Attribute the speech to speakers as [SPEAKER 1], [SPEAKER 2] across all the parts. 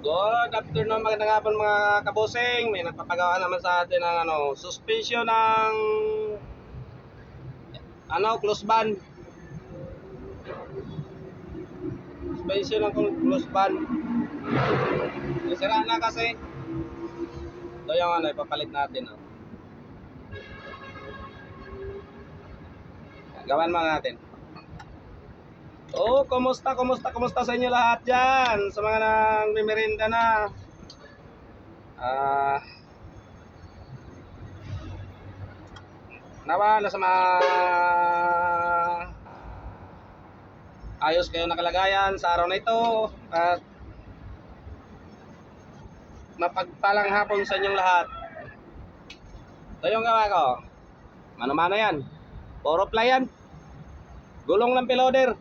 [SPEAKER 1] Good afternoon, magandang hapon mga kabosing. May nagpapagawa naman sa atin ng suspension ng close band. Suspension ng close band. Nasira na kasi. Ito yung ipapalit natin. Gawan mo natin. Kumusta sa inyo lahat dyan? Sa mga nang merienda na. Nawa, nasa ayos kayo na kalagayan sa araw na ito at mapagpalang hapon sa inyong lahat. Ito yung gawa ko. Mano-mano yan. Puro ply yan. Gulong ng piloder.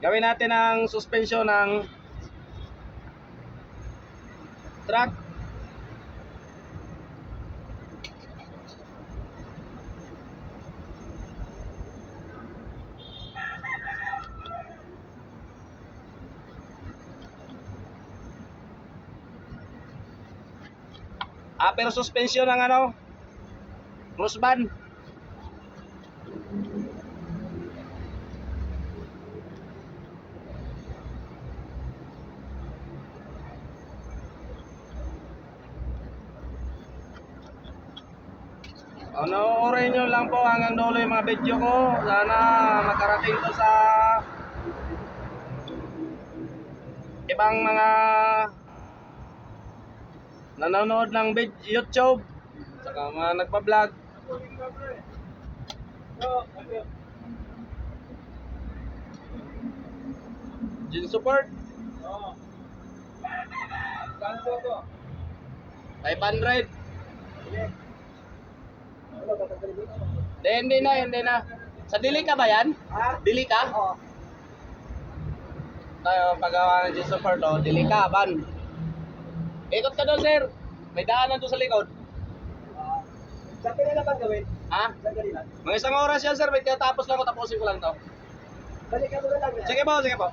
[SPEAKER 1] Gawin natin ang suspension ng truck. Pero suspension ng close band. Panoorin nyo lang po hanggang dulo yung mga video ko. Sana makarating to sa ibang mga nanonood ng YouTube, saka mga nagpa-vlog. Gin support. 500. Hindi na. Sa dili ka ba yan? Dili ka? Oo. Tayo paggawa ng gin support, dili ka, ban. Ikot ka doon, sir. May daanan doon sa likod.
[SPEAKER 2] Saan kanila ba gawin?
[SPEAKER 1] Ha?
[SPEAKER 2] Saan kanila?
[SPEAKER 1] Mga isang oras yan, sir. May tapos lang ko. Tapusin ko lang to.
[SPEAKER 2] Balikan mo na lang yan.
[SPEAKER 1] Sige po.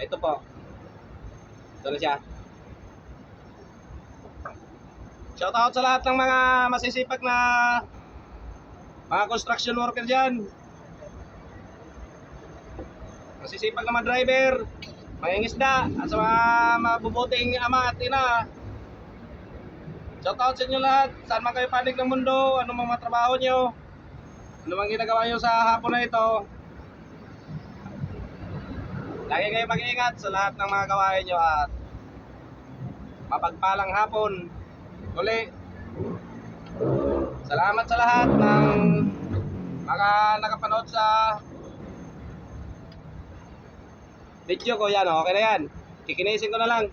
[SPEAKER 1] Ito po. Ito na siya. Shoutout sa lahat ng mga masisipag na mga construction worker dyan. Masisipag na mga driver, mga ingisda, at sa mga mabubuting ama at ina. Shoutout sa inyo lahat. Saan man kayo panig ng mundo, ano mga trabaho nyo, ano mang ginagawa nyo sa hapon na ito. Lagi kayo mag-iingat sa lahat ng mga gawain nyo at mapagpalang hapon. Uli, salamat sa lahat ng mga nakapanood sa video ko. Yan, okay na yan. Kikinisin ko na lang.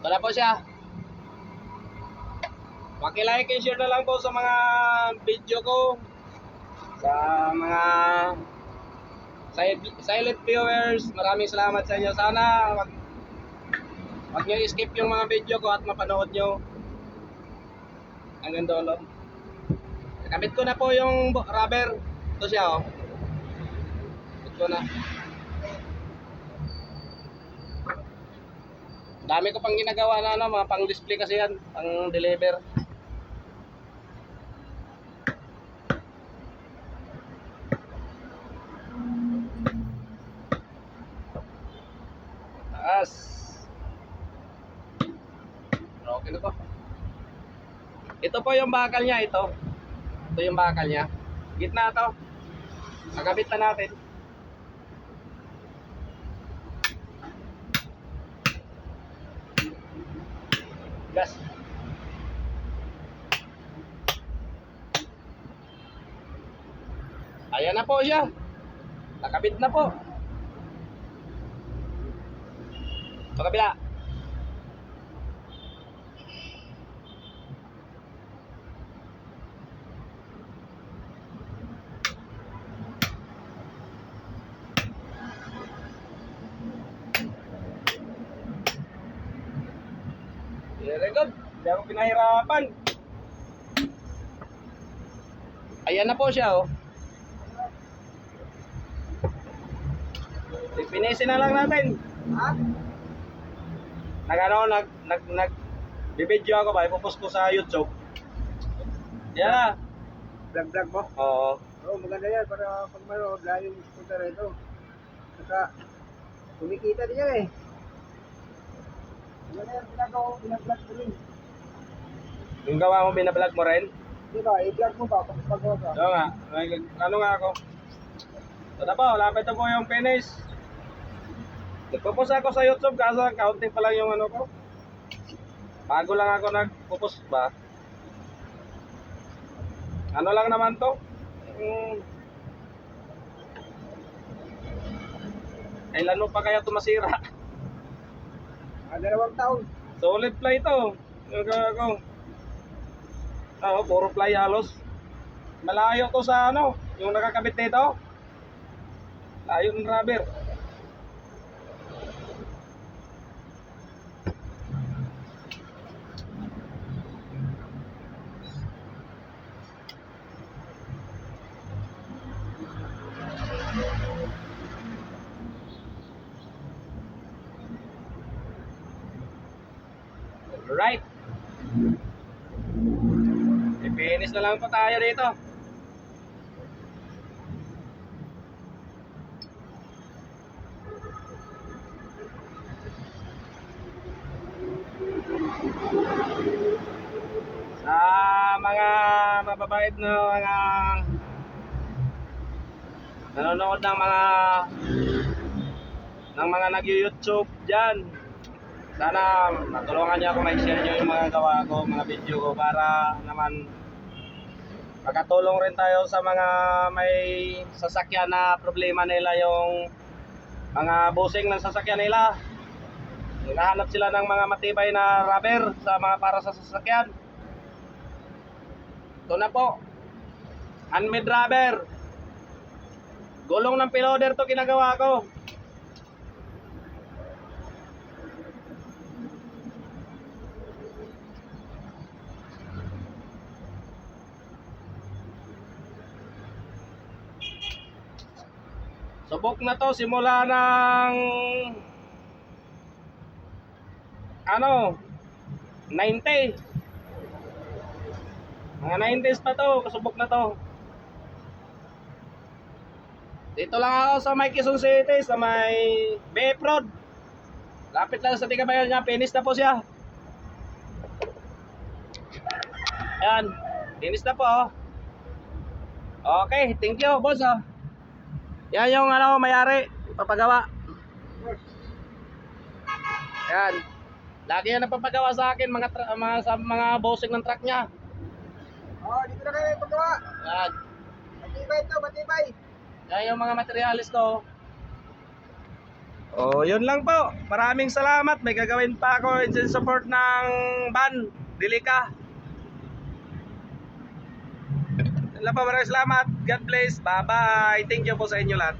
[SPEAKER 1] Wala po siya. Paki-like and share na lang po sa mga video ko, sa mga silent viewers. Maraming salamat sa inyo. Sana wag nyo skip yung mga video ko at mapanood nyo hanggang dulo. Nakabit ko na po yung rubber. Ito siya, Kabit ko na. Dami ko pang ginagawa na mga pang display kasi yan, pang deliver. Taas. Ito po. Ito po yung bakal niya, ito. Ito yung bakal niya. Gitna to. Nakabit na natin. Gas. Ayan na po siya. Nakabit na po. Sa kabila. Very good. Hindi ako pinahirapan. Ayan na po siya, oh. Pinisin na lang natin.
[SPEAKER 2] Ha?
[SPEAKER 1] Bibidyo ako ba? Ipopost ko sa YouTube. Yan na.
[SPEAKER 2] Vlog mo?
[SPEAKER 1] Oo.
[SPEAKER 2] Oo, maganda yan para pag manood, lalo yung punta rito. Saka, kumikita din yan eh. Maganda yan, pinagawa ko, pinablog ko rin.
[SPEAKER 1] Yung gawa mo, binablog mo rin?
[SPEAKER 2] Di ba, i-vlog mo ba? Pagpagawa ka.
[SPEAKER 1] Oo nga. Ano nga ako? Ito na po, lapit na po yung finish. Nagpo-post ako sa YouTube kaso kaunti pa lang yung ano ko. Bago lang ako nagpo-post ba. Ano lang naman to? Kailan mo pa kaya ito masira?
[SPEAKER 2] 2 taon.
[SPEAKER 1] Solid ply ito. Yung gawin ko. Puro ply halos. Malayo to sa ano, yung nakakabit dito. Layo ng rubber. Right. I-finish na lang po tayo dito. Sa mga mababait na mga nanonood ng mga nag-YouTube diyan. Sana matulungan niyo ako, ma-share niyo yung mga gawa ko, mga video ko para naman makatulong rin tayo sa mga may sasakyan na problema nila, yung mga busing ng sasakyan nila. Hinahanap sila ng mga matibay na rubber para sa sasakyan. Ito na po. Handmade rubber. Gulong ng piloder to ginagawa ko. Subok na to simula ng 90. Mga 90s pa to, kasubok na to. Dito lang ako sa may Quezon City, sa may BF Road. Lapit lang sa Tigabayan niya, finish na po siya. Ayan, finish na po. Okay, thank you boss. Yan yung mayari, papagawa. Yan. Lagi yan napapagawa sa akin sa mga bossing ng truck niya.
[SPEAKER 2] Oo, dito na kayo paggawa.
[SPEAKER 1] Yan.
[SPEAKER 2] Matibay to, matibay.
[SPEAKER 1] Yan yung mga materialis ko. Oh, yun lang po. Maraming salamat. May gagawin pa ako in support ng van, Delica. Yun lang po, maraming salamat. God bless. Bye-bye. Thank you po sa inyo lahat.